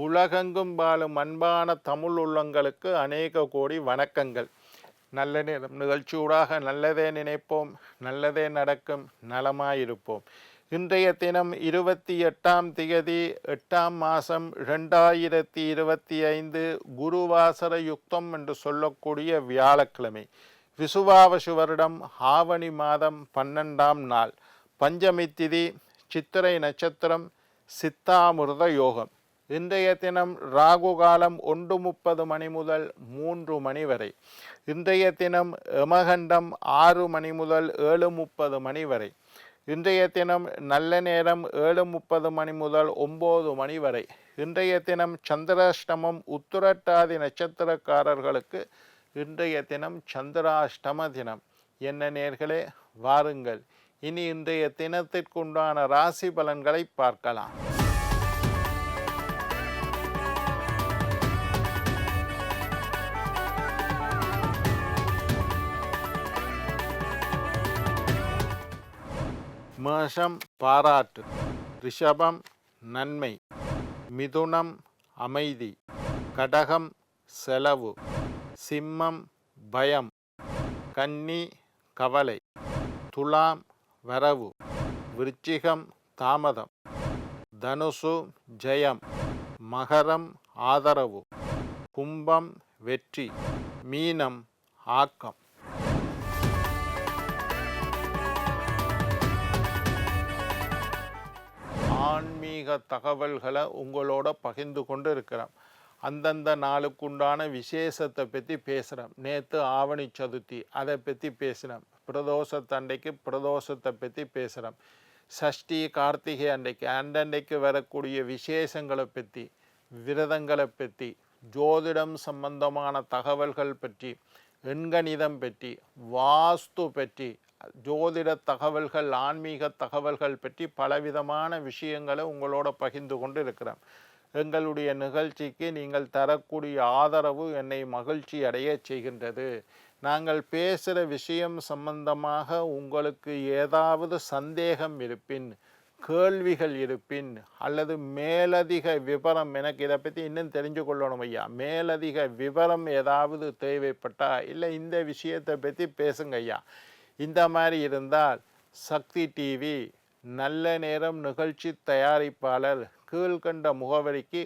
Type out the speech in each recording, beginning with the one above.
உலகெங்கும் வாழும் அன்பான தமிழ் உள்ளங்களுக்கு அநேக கோடி வணக்கங்கள். நல்ல நேரம் நிகழ்ச்சியூடாக நல்லதே நினைப்போம், நல்லதே நடக்கும், நலமாயிருப்போம். இன்றைய தினம் 28ஆம் திகதி 8ஆம் மாதம் 2025 குருவாசர யுக்தம் என்று சொல்லக்கூடிய வியாழக்கிழமை. விசுவாவசு வருடம் ஆவணி மாதம் 12ஆம் நாள், பஞ்சமி திதி, சித்திரை நட்சத்திரம், சித்தாமிர்த யோகம். இன்றைய தினம் ராகு காலம் 1:30 மணி முதல் 3 மணி வரை. இன்றைய தினம் யமகண்டம் 6 மணி முதல் 7:30 மணி வரை. இன்றைய தினம் நல்ல நேரம் 7:30 மணி முதல் 9 மணி வரை. இன்றைய தினம் சந்திராஷ்டமம். உத்திரட்டாதி நட்சத்திரக்காரர்களுக்கு இன்றைய தினம் சந்திராஷ்டம தினம். என்ன நேர்களே, வாருங்கள் இனி இன்றைய தினத்திற்குண்டான ராசி பலன்களை பார்க்கலாம். மேஷம் பாராட்டு, ரிஷபம் நன்மை, மிதுனம் அமைதி, கடகம் செலவு, சிம்மம் பயம், கன்னி கவலை, துலாம் வரவு, விருச்சிகம் தாமதம், தனுசு ஜெயம், மகரம் ஆதரவு, கும்பம் வெற்றி, மீனம் ஆக்கம். ஆன்மீக தகவல்களை உங்களோட பகிர்ந்து கொண்டு இருக்கிறோம். அந்தந்த நாளுக்குண்டான விசேஷத்தை பற்றி பேசுகிறோம். நேற்று ஆவணி சதுர்த்தி, அதை பற்றி பேசினோம். பிரதோஷத்தண்டைக்கு பிரதோஷத்தை பற்றி பேசுகிறோம். சஷ்டி கார்த்திகை அன்றைக்கு அண்டன்றைக்கு வரக்கூடிய விசேஷங்களை பற்றி, விரதங்களை பற்றி, ஜோதிடம் சம்பந்தமான தகவல்கள் பற்றி, எண்கணிதம் பற்றி, வாஸ்து பற்றி, ஜோதிட தகவல்கள், ஆன்மீக தகவல்கள் பற்றி பலவிதமான விஷயங்களை உங்களோட பகிர்ந்து கொண்டு இருக்கிறோம். எங்களுடைய நிகழ்ச்சிக்கு நீங்கள் தரக்கூடிய ஆதரவு என்னை மகிழ்ச்சி அடைய செய்கின்றது. நாங்கள் பேசுகிற விஷயம் சம்பந்தமாக உங்களுக்கு ஏதாவது சந்தேகம் இருப்பின், கேள்விகள் இருப்பின், அல்லது மேலதிக விவரம், எனக்கு இதை பற்றி இன்னும் தெரிஞ்சு கொள்ளணும் ஐயா, மேலதிக விவரம் ஏதாவது தேவைப்பட்டா, இல்லை இந்த விஷயத்தை பற்றி பேசுங்க ஐயா, இந்த மாதிரி இருந்தால் சக்தி டிவி நல்ல நேரம் நிகழ்ச்சி தயாரிப்பாளர் கீழ்கண்ட முகவரிக்கு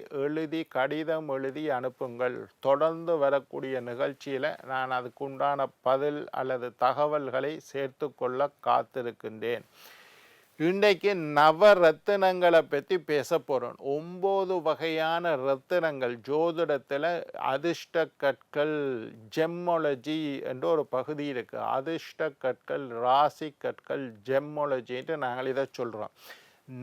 கடிதம் எழுதி அனுப்புங்கள். தொடர்ந்து வரக்கூடிய நிகழ்ச்சியில் நான் அதுக்குண்டான பதில் அல்லது தகவல்களை சேர்த்து கொள்ள காத்திருக்கின்றேன். இன்றைக்கு நவரத்தினங்களை பற்றி பேச போகிறோம். 9 வகையான ரத்தினங்கள் ஜோதிடத்தில். அதிர்ஷ்ட கற்கள், ஜெம்மொலஜி என்று ஒரு பகுதி இருக்குது. அதிர்ஷ்ட கற்கள், ராசி கற்கள், ஜெம்மொலஜின்ட்டு நாங்கள் இதை சொல்கிறோம்.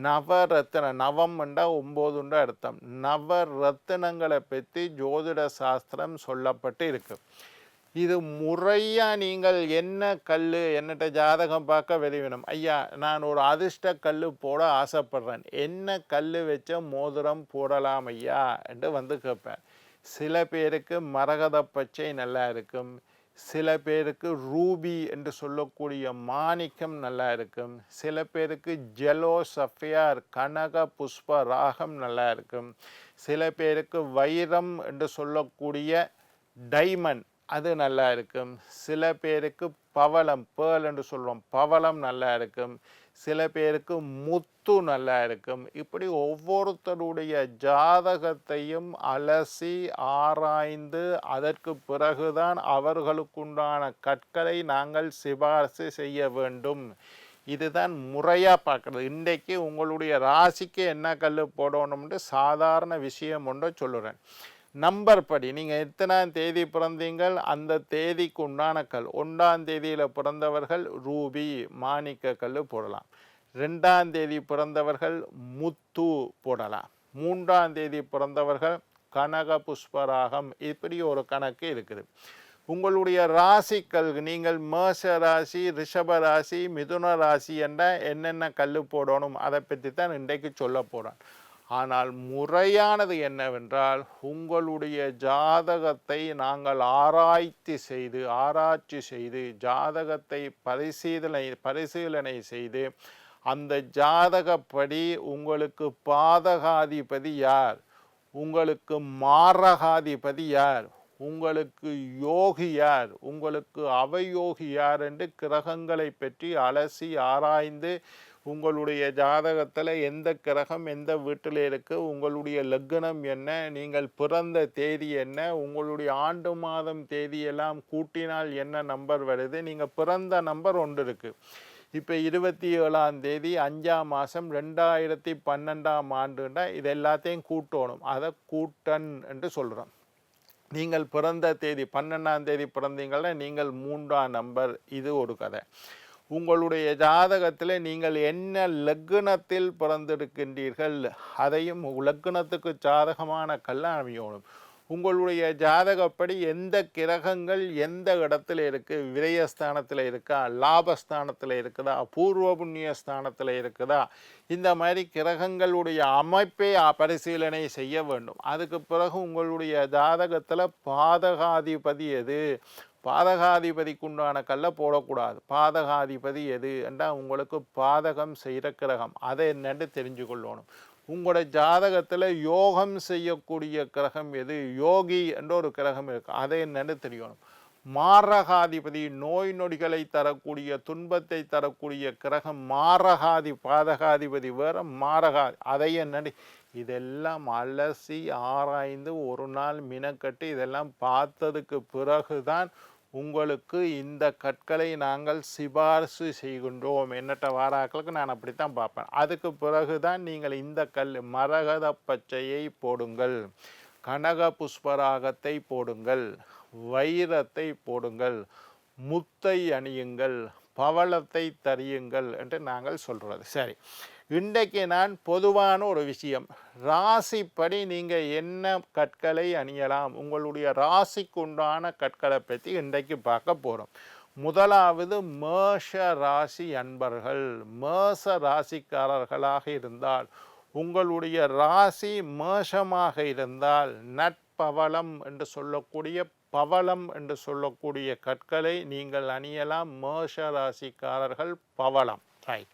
நவரத்தினம், நவம் என்றால் 9 அர்த்தம். நவரத்தினங்களை பற்றி ஜோதிட சாஸ்திரம் சொல்லப்பட்டு இருக்குது. இது முறையாக நீங்கள் என்ன கல், என்னட்ட ஜாதகம் பார்க்க விரும்பினோம் ஐயா, நான் ஒரு அதிர்ஷ்ட கல் போட ஆசைப்படுறேன், என்ன கல் வச்ச மோதிரம் போடலாம் ஐயா என்று வந்து கேட்பேன். சில பேருக்கு மரகத பச்சை நல்லா இருக்கும், சில பேருக்கு ரூபி என்று சொல்லக்கூடிய மாணிக்கம் நல்லா இருக்கும், சில பேருக்கு ஜெலோ சஃபியார் கனக புஷ்ப ராகம் நல்லா இருக்கும், சில பேருக்கு வைரம் என்று சொல்லக்கூடிய டைமண்ட் அது நல்லா இருக்கும், சில பேருக்கு பவளம், பேர்ல் என்று சொல்லுவோம், பவளம் நல்லா இருக்கும், சில பேருக்கு முத்து நல்லா இருக்கும். இப்படி ஒவ்வொருத்தருடைய ஜாதகத்தையும் அலசி ஆராய்ந்து அதற்கு பிறகுதான் அவர்களுக்குண்டான கற்களை நாங்கள் சிபாரிசு செய்ய வேண்டும். இதுதான் முறையாக பார்க்குறது. இன்றைக்கு உங்களுடைய ராசிக்கு என்ன கல் போடணும்னு சாதாரண விஷயம் ஒன்று சொல்லுறேன். நம்பர் படி நீங்கள் எத்தனாம் தேதி பிறந்தீங்கள், அந்த தேதிக்கு உண்டான கல். 1ஆம் தேதியில் பிறந்தவர்கள் ரூபி மாணிக்க கல் போடலாம். 2ஆம் தேதி பிறந்தவர்கள் முத்து போடலாம். 3ஆம் தேதி பிறந்தவர்கள் கனக புஷ்பராகம். இப்படி ஒரு கணக்கு இருக்குது. உங்களுடைய ராசிக்கல், நீங்கள் மேஷ ராசி, ரிஷப ராசி, மிதுன ராசி என்ற என்னென்ன கல் போடணும் அதை பற்றி தான் இன்றைக்கு சொல்ல போகிறேன். ஆனால் முறையானது என்னவென்றால், உங்களுடைய ஜாதகத்தை நாங்கள் ஆராய்ச்சி செய்து ஜாதகத்தை பரிசீலனை செய்து அந்த ஜாதகப்படி உங்களுக்கு பாதகாதிபதி யார், உங்களுக்கு மாரகாதிபதி யார், உங்களுக்கு யோகி யார், உங்களுக்கு அவயோகி யார் என்று கிரகங்களை பற்றி அலசி ஆராய்ந்து உங்களுடைய ஜாதகத்தில் எந்த கிரகம் எந்த வீட்டில் இருக்குது, உங்களுடைய லக்னம் என்ன, நீங்கள் பிறந்த தேதி என்ன, உங்களுடைய ஆண்டு மாதம் தேதியெல்லாம் கூட்டினால் என்ன நம்பர் வருது, நீங்கள் பிறந்த நம்பர் ஒன்று இருக்குது. இப்போ 27ஆம் தேதி 5ஆம் மாதம் 2012ஆம் ஆண்டுன்னா இது எல்லாத்தையும் கூட்டணும். அதை கூட்டன் என்று சொல்கிறோம். நீங்கள் பிறந்த தேதி 12ஆம் தேதி பிறந்தீங்கன்னா நீங்கள் 3ஆம் நம்பர். இது ஒரு கதை. உங்களுடைய ஜாதகத்தில் நீங்கள் என்ன லக்னத்தில் பிறந்திருக்கின்றீர்கள் அதையும் லக்னத்துக்கு ஜாதகமான கல்ல அமையணும். உங்களுடைய ஜாதகப்படி எந்த கிரகங்கள் எந்த இடத்துல இருக்குது, விரயஸ்தானத்தில் இருக்கா, லாபஸ்தானத்தில் இருக்குதா, பூர்வ புண்ணிய ஸ்தானத்தில் இருக்குதா, இந்த மாதிரி கிரகங்களுடைய அமைப்பை பரிசீலனை செய்ய வேண்டும். அதுக்கு பிறகு உங்களுடைய ஜாதகத்தில் பாதகாதிபதி எது, பாதகாதிபதிக்குண்டான கல்லை போடக்கூடாது. பாதகாதிபதி எது என்றால் உங்களுக்கு பாதகம் செய்கிற கிரகம், அதை என்னென்று தெரிஞ்சு கொள்ளணும். உங்களோட ஜாதகத்தில் யோகம் செய்யக்கூடிய கிரகம் எது, யோகி என்ற ஒரு கிரகம் இருக்குது, அதை என்னென்னு தெரியணும். மாரகாதிபதி நோய் நொடிகளை தரக்கூடிய துன்பத்தை தரக்கூடிய கிரகம் மாரகாதி, பாதகாதிபதி வேறு, மாரகாதி அதை என்னென்னு இதெல்லாம் அலசி ஆராய்ந்து ஒரு நாள் மினக்கட்டு இதெல்லாம் பார்த்ததுக்கு பிறகுதான் உங்களுக்கு இந்த கற்களை நாங்கள் சிபாரிசு செய்கின்றோம். என்னட்ட வாராக்களுக்கு நான் அப்படித்தான் பார்ப்பேன். அதுக்கு பிறகுதான் நீங்கள் இந்த கல் மரகத பச்சையை போடுங்கள், கனக புஷ்பராகத்தை போடுங்கள், வைரத்தை போடுங்கள், முத்தை அணியுங்கள், பவளத்தை தரியுங்கள் என்று நாங்கள் சொல்கிறது. சரி, இன்றைக்கு நான் பொதுவான ஒரு விஷயம், ராசிப்படி நீங்கள் என்ன கற்களை அணியலாம், உங்களுடைய ராசிக்கு உண்டான கற்களை பற்றி இன்றைக்கு பார்க்க போகிறோம். முதலாவது மேஷ ராசி அன்பர்கள். மேஷ ராசிக்காரர்களாக இருந்தால், உங்களுடைய ராசி மேஷமாக இருந்தால் நட்பவளம் என்று சொல்லக்கூடிய பவளம் என்று சொல்லக்கூடிய கற்களை நீங்கள் அணியலாம். மேஷ ராசிக்காரர்கள் பவளம். ரைட்.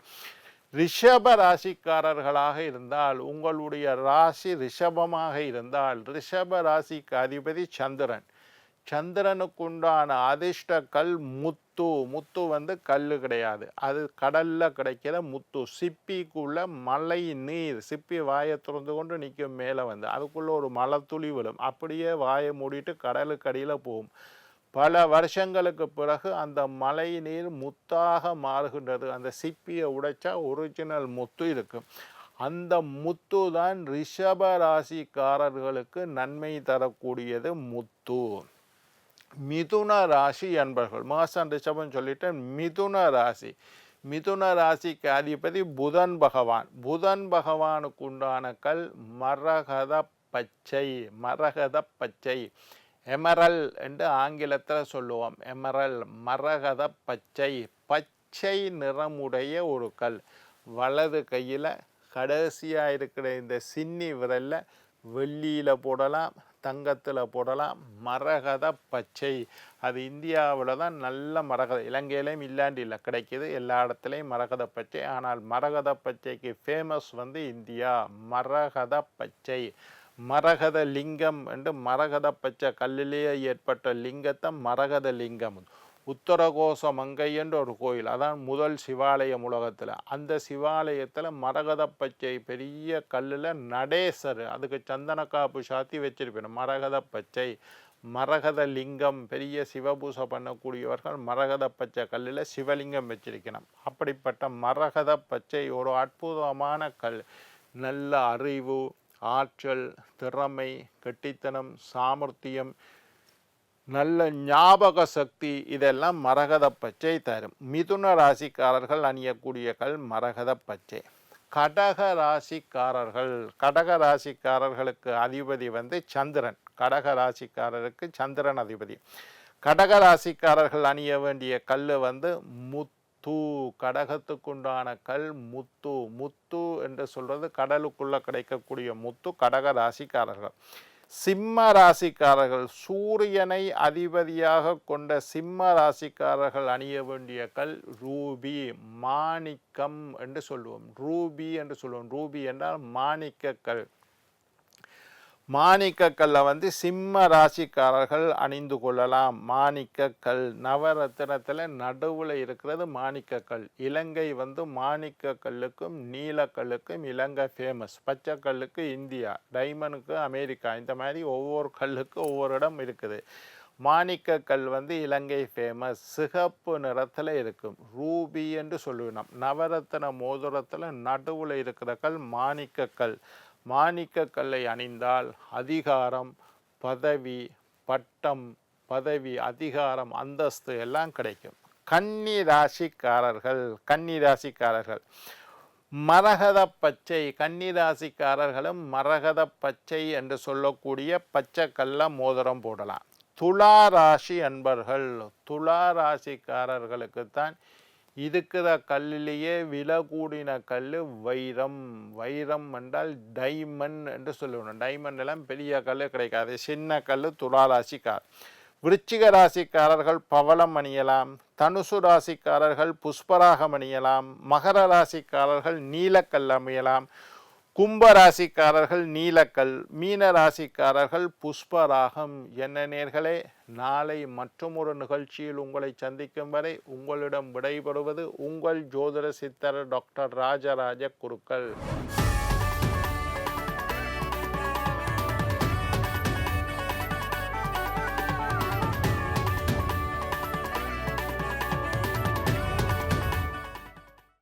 ரிஷப ராசிக்காரர்களாக இருந்தால், உங்களுடைய ராசி ரிஷபமாக இருந்தால், ரிஷப ராசிக்கு அதிபதி சந்திரன். சந்திரனுக்குண்டான அதிர்ஷ்ட கல் முத்து. முத்து வந்து கல் கிடையாது, அது கடலில் கிடைக்கிற முத்து. சிப்பிக்குள்ள மழை நீர், சிப்பி வாயை திறந்து கொண்டு நிற்கும், மேலே வந்து அதுக்குள்ளே ஒரு மழை துளி விழும், அப்படியே வாயை மூடிட்டு கடலுக்கு அடியில் போகும். பல வருஷங்களுக்கு பிறகு அந்த மழை நீர் முத்தாக மாறுகின்றது. அந்த சிப்பியை உடைச்சா ஒரிஜினல் முத்து இருக்கும். அந்த முத்து தான் ரிஷப ராசிக்காரர்களுக்கு நன்மை தரக்கூடியது முத்து. மிதுன ராசி என்பர்கள், மாசம் ரிஷபம் சொல்லிட்டு மிதுன ராசி. மிதுன ராசிக்கு அதிபதி புதன் பகவான். புதன் பகவானுக்கு உண்டான கல் மரகத பச்சை. மரகத பச்சை, எமரல் என்று ஆங்கிலத்தில் சொல்லுவோம். எமரல், மரகத பச்சை, பச்சை நிறமுடைய ஒரு கல். வலது கையில் கடைசியாக இருக்கிற இந்த சின்னி விரலில் வெள்ளியில் போடலாம், தங்கத்தில் போடலாம். மரகத பச்சை, அது இந்தியாவில் தான் நல்ல மரகத, இலங்கையிலையும் இல்லாண்டு இல்லை, கிடைக்கிது எல்லா இடத்துலையும் மரகத பச்சை. ஆனால் மரகத பச்சைக்கு ஃபேமஸ் வந்து இந்தியா. மரகத பச்சை. மரகத லிங்கம் என்று மரகத பச்சை கல்லிலேயே ஏற்பட்ட லிங்கத்தை மரகத லிங்கம். உத்தரகோச மங்கை என்ற ஒரு கோயில், அதான் முதல் சிவாலயம் உலகத்தில். அந்த சிவாலயத்தில் மரகத பச்சை பெரிய கல்லில் நடேசர், அதுக்கு சந்தன காப்பு சாத்தி வச்சிருப்பேன். மரகத பச்சை. மரகத லிங்கம், பெரிய சிவபூசை பண்ணக்கூடியவர்கள் மரகத பச்சை கல்லில் சிவலிங்கம் வச்சிருக்கணும். அப்படிப்பட்ட மரகத பச்சை ஒரு அற்புதமான கல். நல்ல அறிவு, ஆற்றல், திறமை, கெட்டித்தனம், சாமர்த்தியம், நல்ல ஞாபக சக்தி, இதெல்லாம் மரகத பச்சை தரும். மிதுன ராசிக்காரர்கள் அணியக்கூடிய கல் மரகத பச்சை. கடக ராசிக்காரர்கள், கடக ராசிக்காரர்களுக்கு அதிபதி வந்து சந்திரன். கடக ராசிக்காரருக்கு சந்திரன் அதிபதி. கடக ராசிக்காரர்கள் அணிய வேண்டிய கல் வந்து முத்து. கடகத்துக்குண்டான கல் முத்து. முத்து என்று சொல்றது கடலுக்குள்ள கிடைக்கக்கூடிய முத்து. கடக ராசிக்காரர்கள். சிம்ம ராசிக்காரர்கள், சூரியனை அதிபதியாக கொண்ட சிம்ம ராசிக்காரர்கள் அணிய வேண்டிய கல் ரூபி, மாணிக்கம் என்று சொல்லுவோம். ரூபி என்று சொல்லுவோம். ரூபி என்றால் மாணிக்க கல். மாணிக்கக்கல்லை வந்து சிம்ம ராசிக்காரர்கள் அணிந்து கொள்ளலாம். மாணிக்கக்கல் நவரத்தினத்தில் நடுவில் இருக்கிறது மாணிக்கக்கல். இலங்கை வந்து மாணிக்கக்கல்லுக்கும் நீலக்கல்லுக்கும் இலங்கை ஃபேமஸ். பச்சைக்கல்லுக்கு இந்தியா, டைமண்டுக்கு அமெரிக்கா, இந்த மாதிரி ஒவ்வொரு கல்லுக்கு ஒவ்வொரு இடம் இருக்குது. மாணிக்கக்கல் வந்து இலங்கை ஃபேமஸ். சிகப்பு நிறத்தில் இருக்கும், ரூபி என்று சொல்லுவோம். நவரத்தின மோதிரத்தில் நடுவில் இருக்கிற கல் மாணிக்கக்கல். மாணிக்கக்கல்லை அணிந்தால் அதிகாரம், பதவி, பட்டம், பதவி, அதிகாரம், அந்தஸ்து எல்லாம் கிடைக்கும். கன்னி ராசிக்காரர்கள் மரகத பச்சை, கன்னிராசிக்காரர்களும் மரகத பச்சை என்று சொல்லக்கூடிய பச்சை கல்ல மோதிரம் போடலாம். துலா ராசி அன்பர்கள், துலா ராசிக்காரர்களுக்குத்தான் இருக்கிற கல்லிலேயே விலை கூடின கல் வைரம். வைரம் என்றால் டைமண்ட் என்று சொல்லணும். டைமண்ட் எல்லாம் பெரிய கல் கிடைக்காது, சின்ன கல். துலா ராசிக்கார். விருச்சிக ராசிக்காரர்கள் பவளம் அணியலாம். தனுசு ராசிக்காரர்கள் புஷ்பராகம் அணியலாம். மகர ராசிக்காரர்கள் நீலக்கல் அமையலாம். கும்ப ராசிக்காரர்கள் நீலக்கல். மீன ராசிக்காரர்கள் புஷ்பராகம். என்ன நேர்களே, நாளை மற்றொரு நிகழ்ச்சியில் உங்களை சந்திக்கும் வரை உங்களிடம் விடைபெறுவது உங்கள் ஜோதிட சித்தர் டாக்டர் ராஜராஜ குருக்கள்.